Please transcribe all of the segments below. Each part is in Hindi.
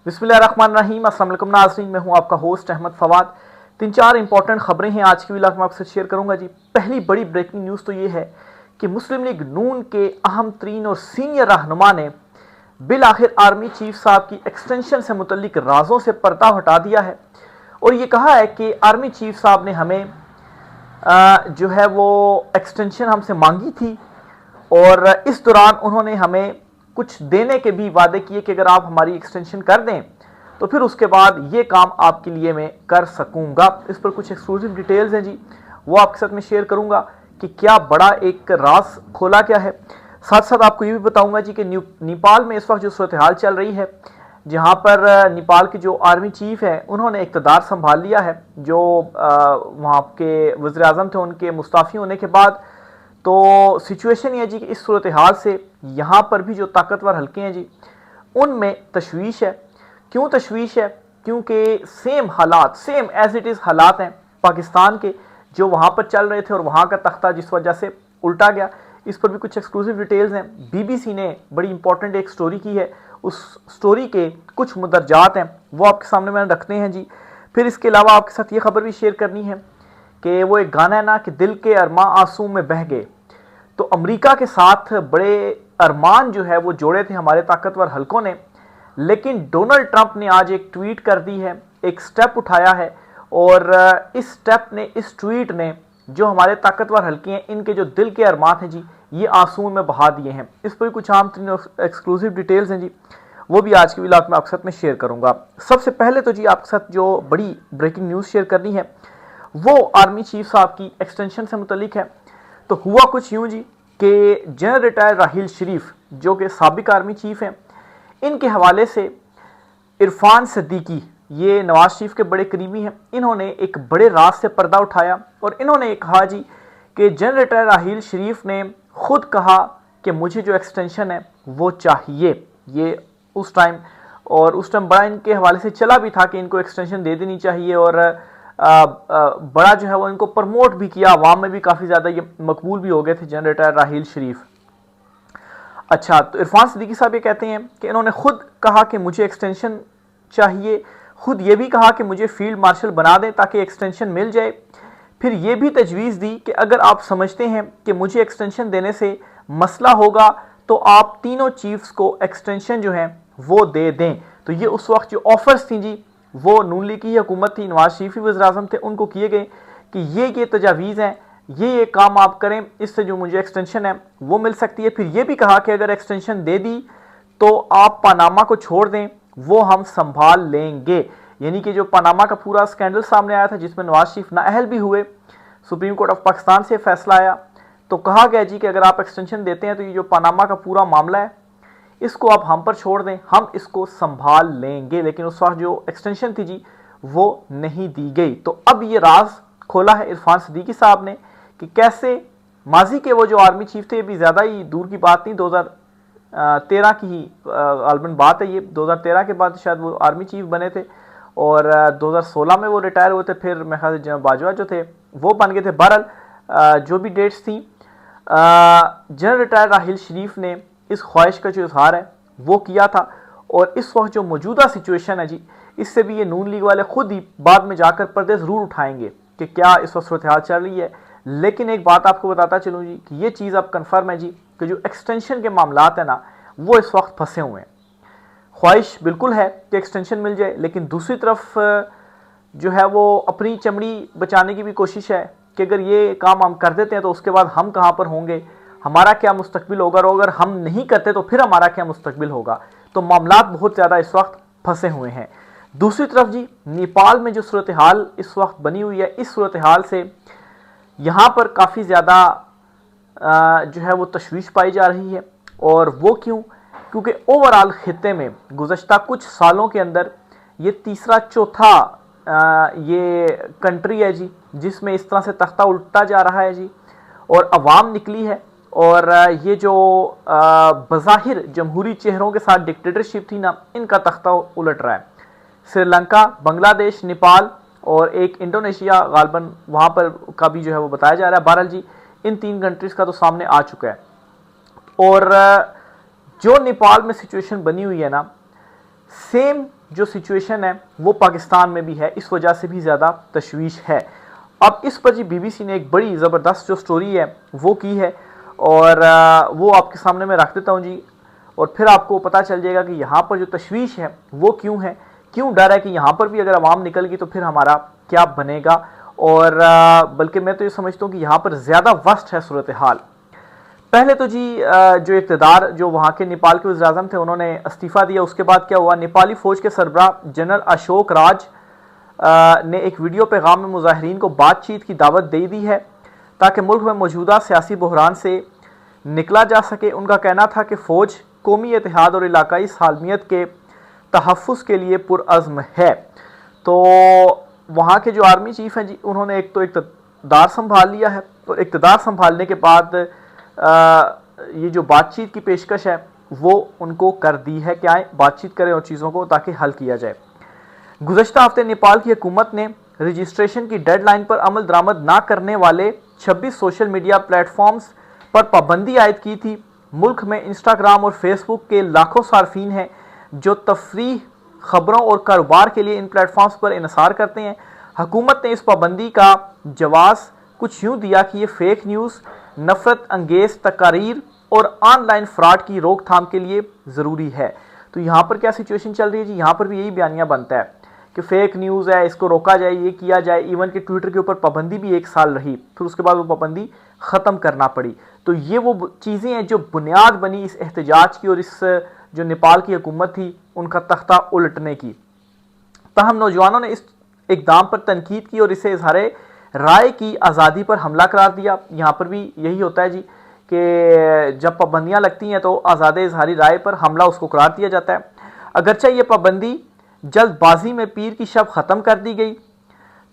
बिस्मिल्लाहिर्रहमानिर्रहीम। अस्सलाम वालेकुम नाज़रीन, मैं हूं आपका होस्ट अहमद फवाद। 3-4 इंपॉर्टेंट खबरें हैं आज की व्लॉग में आपसे शेयर करूंगा जी। पहली बड़ी ब्रेकिंग न्यूज़ तो ये है कि मुस्लिम लीग नून के अहम तरीन और सीनियर रहनुमा ने बिल आखिर आर्मी चीफ साहब की एक्सटेंशन से मुतल्लिक राजों से पर्दा हटा दिया है और ये कहा है कि आर्मी चीफ साहब ने हमें जो है वो एक्सटेंशन हमसे मांगी थी और इस दौरान उन्होंने हमें कुछ देने के भी वादे किए कि अगर आप हमारी एक्सटेंशन कर दें तो फिर उसके बाद ये काम आपके लिए मैं कर सकूंगा। इस पर कुछ एक्सक्लूसिव डिटेल्स हैं जी, वो आपके साथ मैं शेयर करूंगा कि क्या बड़ा एक राज खोला क्या है। साथ साथ आपको ये भी बताऊंगा जी कि नेपाल में इस वक्त जो सूरत हाल चल रही है, जहां पर नेपाल के जो आर्मी चीफ है उन्होंने इक़्तिदार संभाल लिया है, जो वहाँ के वज़ीर आज़म थे उनके मुस्ताफ़ी होने के बाद। तो सिचुएशन ये है जी कि इस सूरत हाल से यहाँ पर भी जो ताकतवर हल्के हैं जी उनमें तशवीश है। क्यों तशवीश है? क्योंकि सेम हालात, सेम एज इट इज़ हालात हैं पाकिस्तान के जो वहाँ पर चल रहे थे और वहाँ का तख्ता जिस वजह से उल्टा गया। इस पर भी कुछ एक्सक्लूसिव डिटेल्स हैं। बीबीसी ने बड़ी इंपॉर्टेंट एक स्टोरी की है, उस स्टोरी के कुछ मुदरजात हैं वो आपके सामने मैंने रखते हैं जी। फिर इसके अलावा आपके साथ ये खबर भी शेयर करनी है कि वो एक गाना है ना कि दिल के अरमा आंसू में बह गए, तो अमेरिका के साथ बड़े अरमान जो है वो जोड़े थे हमारे ताकतवर हलकों ने, लेकिन डोनाल्ड ट्रंप ने आज एक ट्वीट कर दी है, एक स्टेप उठाया है और इस स्टेप ने, इस ट्वीट ने जो हमारे ताकतवर हल्के हैं इनके जो दिल के अरमान हैं जी ये आंसू में बहा दिए हैं। इस पर कुछ आम तरीन एक्सक्लूसिव डिटेल्स हैं जी, वो भी आज की व्लॉग में आपके साथ में शेयर करूंगा। सबसे पहले तो जी आपके साथ जो बड़ी ब्रेकिंग न्यूज़ शेयर करनी है वो आर्मी चीफ साहब की एक्सटेंशन से मुतलिक है। तो हुआ कुछ यूं जी कि जनरल रिटायर राहील शरीफ जो कि साबिक आर्मी चीफ हैं, इनके हवाले से इरफान सिद्दीकी, ये नवाज शरीफ के बड़े करीबी हैं, इन्होंने एक बड़े राज से पर्दा उठाया और इन्होंने कहा जी कि जनरल रिटायर राहील शरीफ ने खुद कहा कि मुझे जो एक्सटेंशन है वो चाहिए। ये उस टाइम बड़ा इनके हवाले से चला भी था कि इनको एक्सटेंशन दे देनी चाहिए और बड़ा जो है वो इनको प्रमोट भी किया, अवाम में भी काफ़ी ज़्यादा ये मकबूल भी हो गए थे जनरल रिटायर राहील शरीफ। अच्छा, तो इरफान सिद्दीकी साहब ये कहते हैं कि इन्होंने खुद कहा कि मुझे एक्सटेंशन चाहिए, खुद ये भी कहा कि मुझे फील्ड मार्शल बना दें ताकि एक्सटेंशन मिल जाए। फिर ये भी तजवीज़ दी कि अगर आप समझते हैं कि मुझे एक्सटेंशन देने से मसला होगा तो आप तीनों चीफ्स को एक्सटेंशन जो है वो दे दें। तो ये उस वक्त जो ऑफर्स थी जी वो नून लीग की हुकूमत थी, नवाज शरीफ वज़ीर आज़म थे, उनको किए गए कि ये तजावीज़ हैं, ये काम आप करें, इससे जो मुझे एक्सटेंशन है वो मिल सकती है। फिर ये भी कहा कि अगर एक्सटेंशन दे दी तो आप पनामा को छोड़ दें, वो हम संभाल लेंगे। यानी कि जो पनामा का पूरा स्कैंडल सामने आया था जिसमें नवाज शरीफ नाअहल भी हुए, सुप्रीम कोर्ट ऑफ पाकिस्तान से फैसला आया तो कहा गया जी कि अगर आप एक्सटेंशन देते हैं तो ये जो पनामा का पूरा मामला है इसको आप हम पर छोड़ दें, हम इसको संभाल लेंगे। लेकिन उस वक्त जो एक्सटेंशन थी जी वो नहीं दी गई। तो अब ये राज खोला है इरफान सिद्दीकी साहब ने कि कैसे माजी के वो जो आर्मी चीफ थे, भी ज़्यादा ही दूर की बात नहीं, 2013 की ही गालबन बात है ये, 2013 के बाद शायद वो आर्मी चीफ बने थे और 2016 में वो रिटायर हुए थे। फिर मेरे ख्याल से जनरल बाजवा जो थे वो बन गए थे। बहरहाल जो भी डेट्स थी, जनरल रिटायर राहील शरीफ ने इस ख्वाहिश का जो इजहार है वो किया था और इस वक्त जो मौजूदा सिचुएशन है जी इससे भी ये नून लीग वाले खुद ही बाद में जाकर पर्दे ज़रूर उठाएंगे कि क्या इस वक्त सूरत हाल चल रही है। लेकिन एक बात आपको बताता चलूँ जी कि ये चीज़ अब कन्फर्म है जी कि जो एक्सटेंशन के मामलात है ना वो इस वक्त फंसे हुए हैं। ख्वाहिश बिल्कुल है कि एक्सटेंशन मिल जाए, लेकिन दूसरी तरफ जो है वो अपनी चमड़ी बचाने की भी कोशिश है कि अगर ये काम हम कर देते हैं तो उसके बाद हम कहाँ पर होंगे, हमारा क्या मुस्तकबिल होगा, और अगर हम नहीं करते तो फिर हमारा क्या मुस्तकबिल होगा। तो मामलात बहुत ज़्यादा इस वक्त फंसे हुए हैं। दूसरी तरफ जी नेपाल में जो सूरत हाल इस वक्त बनी हुई है, इस सूरत हाल से यहाँ पर काफ़ी ज़्यादा जो है वो तशवीश पाई जा रही है। और वो क्यों? क्योंकि ओवरऑल खित्ते में गुज़श्ता कुछ सालों के अंदर ये तीसरा चौथा ये कंट्री है जी जिसमें इस तरह से तख्ता उल्टा जा रहा है जी, और अवाम निकली है और ये जो बज़ाहिर जमहूरी चेहरों के साथ डिक्टेटरशिप थी ना, इनका तख्ता उलट रहा है। श्रीलंका, बांग्लादेश, नेपाल और एक इंडोनेशिया गालबन वहाँ पर का भी जो है वो बताया जा रहा है। बहरहाल जी इन 3 कंट्रीज़ का तो सामने आ चुका है। और जो नेपाल में सिचुएशन बनी हुई है ना, सेम जो सिचुएशन है वो पाकिस्तान में भी है, इस वजह से भी ज़्यादा तशवीश है। अब इस पर जी बीबीसी ने एक बड़ी ज़बरदस्त जो स्टोरी है वो की है और वो आपके सामने मैं रख देता हूँ जी, और फिर आपको पता चल जाएगा कि यहाँ पर जो तशवीश है वो क्यों है, क्यों डर है कि यहाँ पर भी अगर आवाम निकल गई तो फिर हमारा क्या बनेगा। और बल्कि मैं तो ये समझता हूँ कि यहाँ पर ज़्यादा वस्ट है सूरत हाल। पहले तो जी जो इक़्तिदार जो वहाँ के नेपाल के वज़ीर-ए-आज़म थे उन्होंने इस्तीफ़ा दिया। उसके बाद क्या हुआ, नेपाली फ़ौज के सरबराह जनरल अशोक राज ने एक वीडियो पैगाम में मुजाहिरीन को बातचीत की दावत दे दी है ताकि मुल्क में मौजूदा सियासी बहरान से निकला जा सके। उनका कहना था कि फ़ौज कौमी इत्तेहाद और इलाकाई सालमियत के तहफ़्फ़ुज़ के लिए पुरअज़्म है। तो वहाँ के जो आर्मी चीफ़ हैं जी, उन्होंने एक तो इक़्तिदार संभाल लिया है, तो इक़्तिदार संभालने के बाद ये जो बातचीत की पेशकश है वो उनको कर दी है कि आए बातचीत करें और चीज़ों को ताकि हल किया जाए। गुज़श्ता हफ्ते नेपाल की हुकूमत ने रजिस्ट्रेशन की डेडलाइन पर अमल दरामद ना करने वाले 26 सोशल मीडिया प्लेटफॉर्म्स पर पाबंदी आयद की थी। मुल्क में इंस्टाग्राम और फेसबुक के लाखों सार्फिन हैं जो तफरीह, खबरों और कारोबार के लिए इन प्लेटफॉर्म्स पर इन्हसार करते हैं। हुकूमत ने इस पाबंदी का जवाब कुछ यूँ दिया कि ये फेक न्यूज़, नफरत अंगेज तकारीर और ऑनलाइन फ्रॉड की रोकथाम के लिए ज़रूरी है। तो यहाँ पर क्या सिचुएशन चल रही है जी, यहाँ पर भी यही बयानिया बनता है कि फेक न्यूज़ है, इसको रोका जाए, ये किया जाए। इवन कि ट्विटर के ऊपर पाबंदी भी 1 साल रही, फिर उसके बाद वो पाबंदी ख़त्म करना पड़ी। तो ये वो चीज़ें हैं जो बुनियाद बनी इस एहतजाज की और इस जो नेपाल की हुकूमत थी उनका तख्ता उलटने की। ताहम नौजवानों ने इस इक़दाम पर तनकीद की और इसे इज़हारे राय की आज़ादी पर हमला करार दिया। यहाँ पर भी यही होता है जी कि जब पाबंदियाँ लगती हैं तो आज़ाद इज़हारी राय पर हमला उसको करार दिया जाता है। अगरचे ये पाबंदी जल्दबाजी में पीर की शब ख़त्म कर दी गई,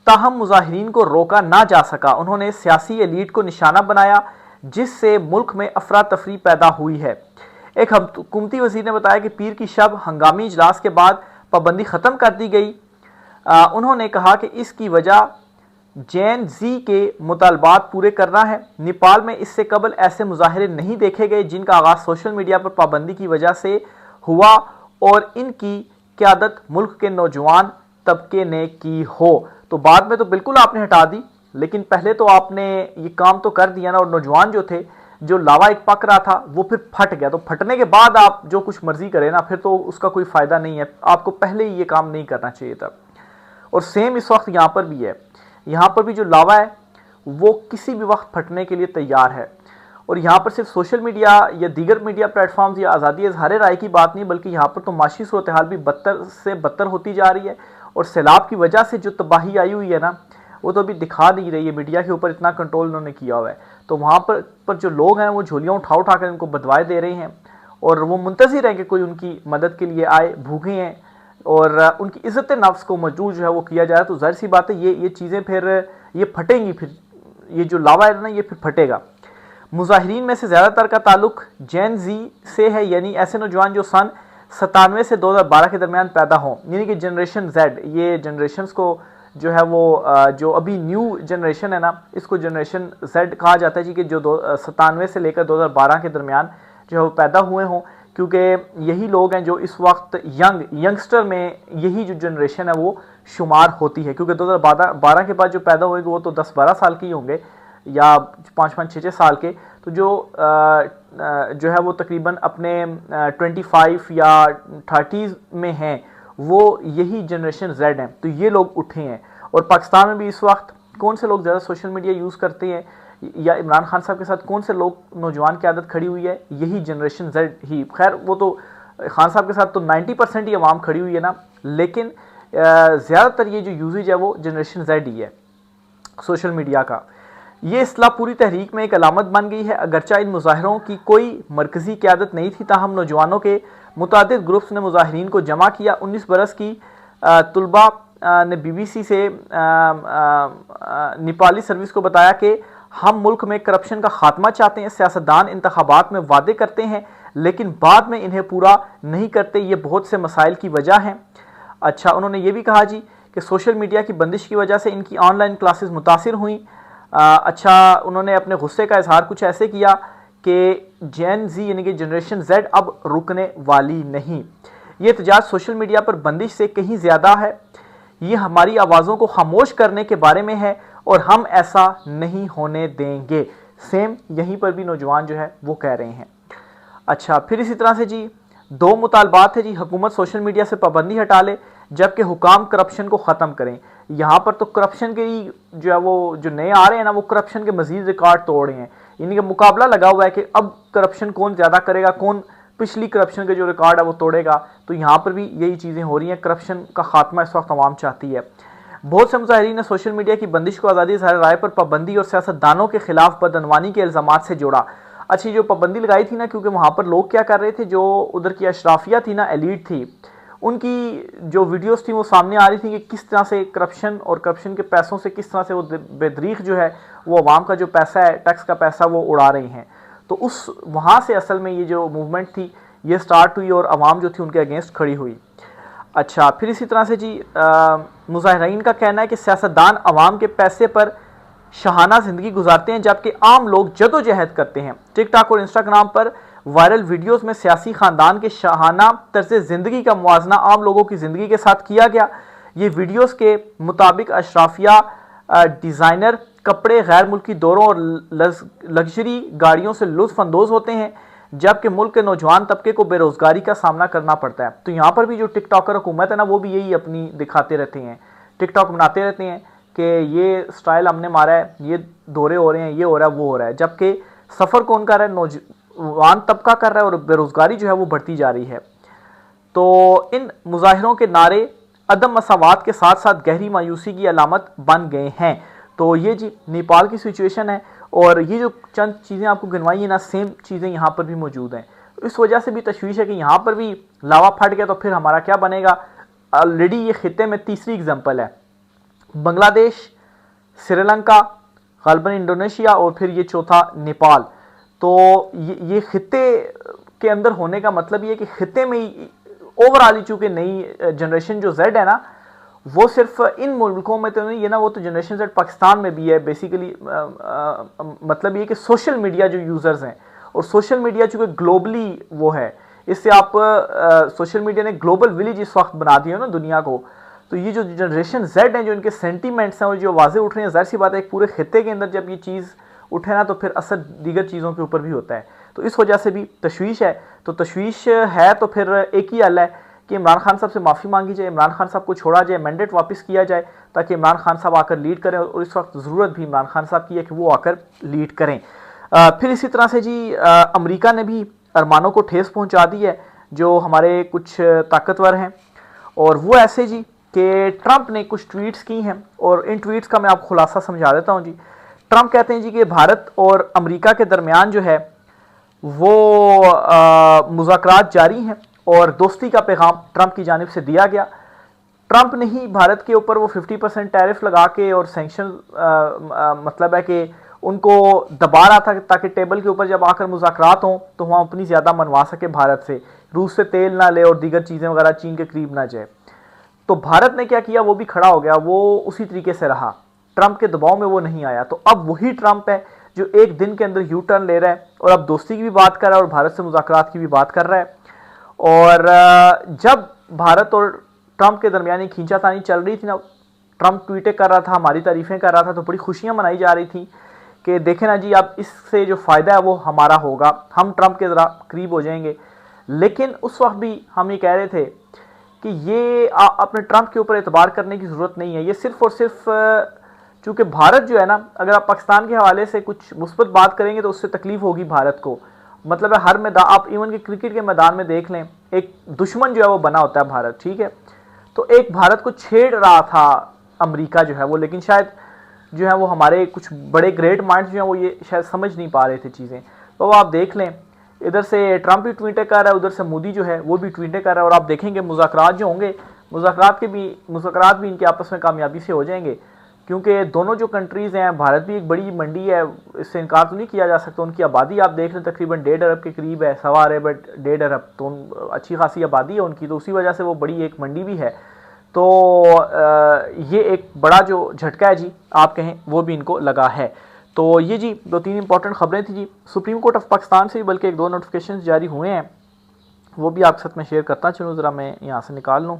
ताहम मुजाहिरीन को रोका ना जा सका। उन्होंने सियासी एलीट को निशाना बनाया जिससे मुल्क में अफरा तफरी पैदा हुई है। एक हुकूमती वज़ीर ने बताया कि पीर की शब हंगामी इजलास के बाद पाबंदी ख़त्म कर दी गई। उन्होंने कहा कि इसकी वजह जैन जी के मुतालबात पूरे करना है। नेपाल में इससे कबल ऐसे मुजाहरे नहीं देखे गए जिनका आगाज़ सोशल मीडिया पर पाबंदी की वजह से हुआ और इनकी क़यादत मुल्क के नौजवान तबके ने की हो। तो बाद में तो बिल्कुल आपने हटा दी, लेकिन पहले तो आपने ये काम तो कर दिया ना। और नौजवान जो थे, जो लावा एक पक रहा था वो फिर फट गया। तो फटने के बाद आप जो कुछ मर्जी करें ना, फिर तो उसका कोई फ़ायदा नहीं है। आपको पहले ही ये काम नहीं करना चाहिए था। और सेम इस वक्त यहाँ पर भी है। यहाँ पर भी जो लावा है वो किसी भी वक्त फटने के लिए तैयार है। और यहाँ पर सिर्फ सोशल मीडिया या दीगर मीडिया प्लेटफॉर्म्स या आज़ादी इज़हार राय की बात नहीं, बल्कि यहाँ पर तो माशी सूरत हाल भी बदतर से बदतर होती जा रही है। और सैलाब की वजह से जो तबाही आई हुई है ना, वो तो अभी दिखा नहीं रही है। मीडिया के ऊपर इतना कंट्रोल उन्होंने किया हुआ है। तो वहाँ पर जो लोग हैं वो झोलियाँ उठा उठा कर उनको बदवाएँ दे रहे हैं और वो मुंतज़िर हैं कि कोई उनकी मदद के लिए आए, भूखे हैं और उनकी इज़्ज़त नफ्स को मजबूर जो है वो किया जाए। तो ज़ाहिर सी बात है ये चीज़ें फिर ये फटेंगी। फिर ये जो लावा है ना, ये फिर फटेगा। मुजाहिरीन में से ज़्यादातर का ताल्लुक जैन जी से है, यानी ऐसे नौजवान जो सन 97 से 2012 के दरमियान पैदा हों, यानी कि जनरेशन जेड। ये जनरेशन्स को जो है वो जो अभी न्यू जनरेशन है ना, इसको जनरेशन जेड कहा जाता है जी, कि जो 97 से लेकर 2012 के दरमियान जो है वो पैदा हुए हों, क्योंकि यही लोग हैं जो इस वक्त यंगस्टर में यही जो जनरेशन है वो शुमार होती है। क्योंकि 2012 के बाद जो पैदा होंगे वो तो 10-12 साल के ही होंगे या 5-5, 6-6 साल के। तो जो है वो तकरीबन अपने 25 या 30s में हैं, वो यही जनरेशन जेड हैं। तो ये लोग उठे हैं। और पाकिस्तान में भी इस वक्त कौन से लोग ज़्यादा सोशल मीडिया यूज़ करते हैं, या इमरान खान साहब के साथ कौन से लोग नौजवान की आदत खड़ी हुई है, यही जनरेशन जेड ही। खैर वो तो खान साहब के साथ तो 90% ही आवाम खड़ी हुई है ना, लेकिन ज़्यादातर ये जो यूजेज है वो जनरेशन जेड ही है सोशल मीडिया का। ये इस्लाह पूरी तहरीक में एक अलामत बन गई है। अगरचा इन मुजाहरों की कोई मरकज़ी क़यादत नहीं थी, ताहम नौजवानों के मुतादिद ग्रुप्स ने मुजाहिरीन को जमा किया। 19 बरस की तुलबा ने BBC से नेपाली सर्विस को बताया कि हम मुल्क में करप्शन का खात्मा चाहते हैं। सियासतदान इंतखाबात में वादे करते हैं लेकिन बाद में इन्हें पूरा नहीं करते, ये बहुत से मसाइल की वजह हैं। अच्छा, उन्होंने ये भी कहा जी कि सोशल मीडिया की बंदिश की वजह से इनकी ऑनलाइन क्लासेस मुतासिर हुई। अच्छा, उन्होंने अपने गुस्से का इजहार कुछ ऐसे किया कि जेन जी यानी कि जनरेशन जेड अब रुकने वाली नहीं। ये एहतजाज सोशल मीडिया पर बंदिश से कहीं ज़्यादा है, ये हमारी आवाज़ों को खामोश करने के बारे में है और हम ऐसा नहीं होने देंगे। सेम यहीं पर भी नौजवान जो है वो कह रहे हैं। अच्छा, फिर इसी तरह से जी 2 मुतालबात है जी, हुकूमत सोशल मीडिया से पाबंदी हटा ले जबकि हुकाम करप्शन को ख़त्म करें। यहाँ पर तो करप्शन के ही जो है वो जो नए आ रहे हैं ना, वो करप्शन के मजीद रिकॉर्ड तोड़ रहे हैं। इनका मुकाबला लगा हुआ है कि अब करप्शन कौन ज़्यादा करेगा, कौन पिछली करप्शन के जो रिकॉर्ड है वो तोड़ेगा। तो यहाँ पर भी यही चीज़ें हो रही हैं, करप्शन का खात्मा इस वक्त अवाम चाहती है। बहुत से मुजाहिरीन ने सोशल मीडिया की बंदिश को आज़ादी ज़ाहिर राय पर पाबंदी और सियासतदानों के खिलाफ बदअनवानी के इल्ज़ामात से जोड़ा। अच्छी जो पाबंदी लगाई थी ना, क्योंकि वहाँ पर लोग क्या कर रहे थे, जो उधर की अशराफिया थी ना, एलीट थी, उनकी जो वीडियोस थी वो सामने आ रही थी कि किस तरह से करप्शन और करप्शन के पैसों से किस तरह से वो बेदरीक जो है वो अवाम का जो पैसा है, टैक्स का पैसा, वो उड़ा रही हैं। तो उस वहाँ से असल में ये जो मूवमेंट थी ये स्टार्ट हुई और अवाम जो थी उनके अगेंस्ट खड़ी हुई। अच्छा, फिर इसी तरह से जी मुजाहिरीन का कहना है कि सियासतदान अवाम के पैसे पर शाहाना ज़िंदगी गुजारते हैं जबकि आम लोग जदोजहद करते हैं। टिकटॉक और इंस्टाग्राम पर वायरल वीडियोस में सियासी ख़ानदान के शाहाना तर्ज ज़िंदगी का मुवाजना आम लोगों की ज़िंदगी के साथ किया गया। ये वीडियोस के मुताबिक अशराफिया डिज़ाइनर कपड़े, गैर मुल्की दौरों और लग्जरी गाड़ियों से लुत्फ़अंदोज़ होते हैं जबकि मुल्क के नौजवान तबके को बेरोज़गारी का सामना करना पड़ता है। तो यहाँ पर भी जो टिकटॉकर हुकूमत है ना, वो भी यही अपनी दिखाते रहते हैं, टिकटॉक बनाते रहते हैं कि ये स्टाइल हमने मारा है, ये दौरे हो रहे हैं, ये हो रहा है, वो हो रहा है, जबकि सफ़र कौन कर रहा है, नौजवान तबका कर रहा है और बेरोज़गारी जो है वो बढ़ती जा रही है। तो इन मुजाहिरों के नारे अदम मसावात के साथ साथ गहरी मायूसी की अलामत बन गए हैं। तो ये जी नेपाल की सिचुएशन है और ये जो चंद चीज़ें आपको गिनवाई है ना, सेम चीज़ें यहाँ पर भी मौजूद हैं। इस वजह से भी तशवीश है कि यहाँ पर भी लावा फट गया तो फिर हमारा क्या बनेगा। ऑलरेडी ये खित्ते में तीसरी एग्जाम्पल है, बांग्लादेश, श्रीलंका, गलबन इंडोनेशिया और फिर ये चौथा नेपाल। तो ये खित्ते के अंदर होने का मतलब ये कि खित्ते में ही ओवरऑल चूँकि नई जनरेशन जो जेड है ना, वो सिर्फ इन मुल्कों में तो नहीं है ना, वो तो जनरेशन जेड पाकिस्तान में भी है। बेसिकली मतलब ये कि सोशल मीडिया जो यूज़र्स हैं, और सोशल मीडिया चूँकि ग्लोबली वो है, इससे आप सोशल मीडिया ने ग्लोबल विलेज इस वक्त बना दिया ना दुनिया को। तो ये जो जनरेशन जेड हैं, जो इनके सेंटीमेंट्स हैं और जो आवाज़ें उठ रही हैं, ज़ाहिर सी बात है एक पूरे खित्ते के अंदर जब ये चीज़ उठे ना तो फिर असर दीगर चीज़ों के ऊपर भी होता है। तो इस वजह से भी तशवीश है। तो तशवीश है तो फिर एक ही हल है कि इमरान खान साहब से माफ़ी मांगी जाए, इमरान खान साहब को छोड़ा जाए, मैंडेट वापस किया जाए ताकि इमरान खान साहब आकर लीड करें। और इस वक्त ज़रूरत भी इमरान खान साहब की है कि वो आकर लीड करें। फिर इसी तरह से जी अमेरिका ने भी अरमानों को ठेस पहुँचा दी है, जो हमारे कुछ ताकतवर हैं। और वो ऐसे जी कि ट्रंप ने कुछ ट्वीट्स की हैं और इन ट्वीट्स का मैं आपको खुलासा समझा देता हूँ जी। ट्रंप कहते हैं जी कि भारत और अमेरिका के दरमियान जो है वो मुज़ाकरात जारी हैं और दोस्ती का पैगाम ट्रंप की जानिब से दिया गया। ट्रंप ने ही भारत के ऊपर वो 50% टैरिफ लगा के और सैंक्शन मतलब है कि उनको दबा रहा था ताकि टेबल के ऊपर जब आकर मुज़ाकरात हों तो वहाँ अपनी ज़्यादा मनवा सके भारत से, रूस से तेल ना ले और दीगर चीज़ें वगैरह चीन के करीब ना जाए। तो भारत ने क्या किया, वो भी खड़ा हो गया, वो उसी तरीके से रहा, ट्रंप के दबाव में वो नहीं आया। तो अब वही ट्रंप है जो एक दिन के अंदर यू टर्न ले रहा है और अब दोस्ती की भी बात कर रहा है और भारत से मुज़ाकरात की भी बात कर रहा है। और जब भारत और ट्रंप के दरमियान खींचातानी चल रही थी ना, ट्रंप ट्वीटें कर रहा था, हमारी तारीफ़ें कर रहा था, तो बड़ी खुशियां मनाई जा रही थी कि देखें ना जी, अब इससे जो फ़ायदा है वो हमारा होगा, हम ट्रंप के ज़रा करीब हो जाएंगे। लेकिन उस वक्त भी हम ये कह रहे थे कि ये अपने ट्रंप के ऊपर एतबार करने की ज़रूरत नहीं है। ये सिर्फ़ और सिर्फ चूँकि भारत जो है ना, अगर आप पाकिस्तान के हवाले से कुछ मुस्बत बात करेंगे तो उससे तकलीफ़ होगी भारत को। मतलब है हर मैदान, आप इवन के क्रिकेट के मैदान में देख लें, एक दुश्मन जो है वो बना होता है भारत, ठीक है। तो एक भारत को छेड़ रहा था अमेरिका जो है वो, लेकिन शायद जो है वो हमारे कुछ बड़े ग्रेट माइंड्स जो हैं वो ये शायद समझ नहीं पा रहे थे चीज़ें। तो आप देख लें, इधर से ट्रंप भी ट्वीटें कर रहा है, उधर से मोदी जो है वो भी ट्वीटें कर रहा है। और आप देखेंगे मुज़ाकरात जो होंगे, मुज़ाकरात भी इनके आपस में कामयाबी से हो जाएंगे, क्योंकि दोनों जो कंट्रीज़ हैं, भारत भी एक बड़ी मंडी है, इससे इनकार तो नहीं किया जा सकता। उनकी आबादी आप देख लें तकरीबन 1.5 अरब के करीब है, 1.25 अरब 1.5 अरब, तो अच्छी खासी आबादी है उनकी, तो उसी वजह से वो बड़ी एक मंडी भी है। तो ये एक बड़ा जो झटका है जी आप कहें वो भी इनको लगा है। तो ये जी 2-3 इंपॉर्टेंट खबरें थी जी। सुप्रीम कोर्ट ऑफ पाकिस्तान से भी बल्कि 1-2 नोटिफिकेशन जारी हुए हैं वो भी आपके साथ मैं शेयर करता चलूँ। ज़रा मैं यहाँ से निकाल लूँ।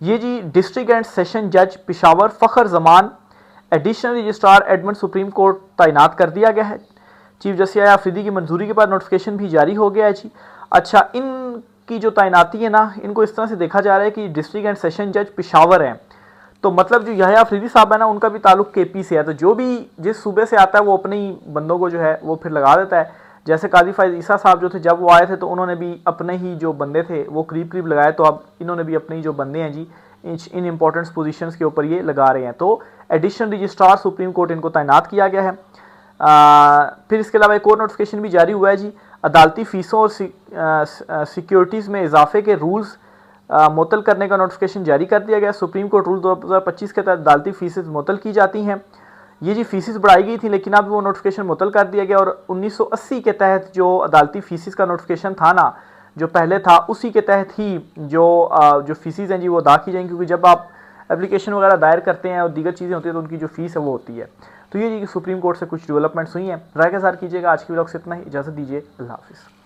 ये जी डिस्ट्रिक्ट एंड सेशन जज Peshawar Fakhar Zaman additional registrar Edmund supreme court तैनात कर दिया गया है। चीफ जस्टिस आफरीदी की मंजूरी के बाद नोटिफिकेशन भी जारी हो गया है जी। अच्छा, इनकी जो तैनाती है ना, इनको इस तरह से देखा जा रहा है कि डिस्ट्रिक्ट एंड सेशन जज पेशावर हैं, तो मतलब जो यहया अफरीदी साहब है ना, उनका भी ताल्लुक केपी से है। तो जो भी जिस सूबे से आता है वो अपने ही बंदों को जो है वो फिर लगा देता है। जैसे काजी फायज ईसा साहब जो थे, जब वो आए थे तो उन्होंने भी अपने ही जो बंदे थे वो करीब करीब लगाए, तो अब इन्होंने भी अपने ही जो बंदे हैं जी इन इंपॉर्टेंट पोजीशंस के ऊपर ये लगा रहे हैं। तो एडिशनल रजिस्ट्रार सुप्रीम कोर्ट इनको तैनात किया गया है। फिर इसके अलावा एक और नोटिफिकेशन भी जारी हुआ है जी। अदालती फ़ीसों और सिक्योरिटीज़ में इजाफे के रूल्स मुअत्तल करने का नोटिफिकेशन जारी कर दिया गया। सुप्रीम कोर्ट रूल 2025 के तहत अदालती फ़ीसें मुअत्तल की जाती हैं। ये जी फ़ीसें बढ़ाई गई थी, लेकिन अब वो नोटिफिकेशन मुअत्तल कर दिया गया। और 1980 के तहत जो अदालती फ़ीसें का नोटिफिकेशन था ना, जो पहले था, उसी के तहत ही जो फ़ीसें हैं जी वो अदा की जाएंगी, क्योंकि जब आप एप्लीकेशन वगैरह दायर करते हैं और दीगर चीज़ें होती हैं तो उनकी जो फ़ीस है वो होती है। तो ये जी सुप्रीम कोर्ट से कुछ डेवलपमेंट्स हुई हैं। राय के साथ कीजिएगा। आज की व्लॉग से इतना ही, इजाज़त दीजिए। अल्लाह हाफ़िज़।